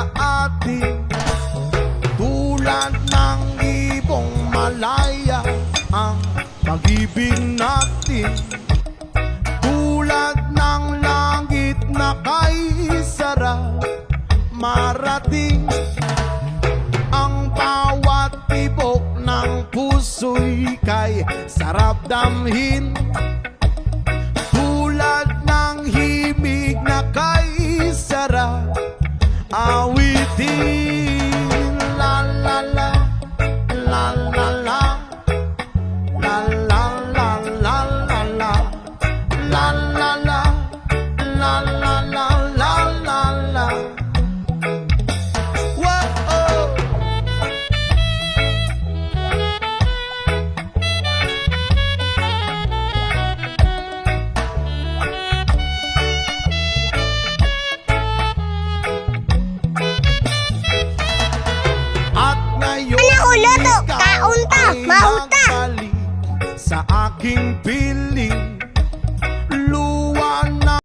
sa atin. Tulad ng ibong malaya ang pag-ibig natin. Tulad ng langit na kay sarap marating. Ang bawat tibok ng puso'y kay sarap damhin. Tulad ng himig na kay sarap awitin. La la la, la la la, la la la la la la, la la la, la la la la la la. Whoa. At ngayon Ano ulo to? ikaw Kaunta, ay mauta. nagbalik sa aking piling.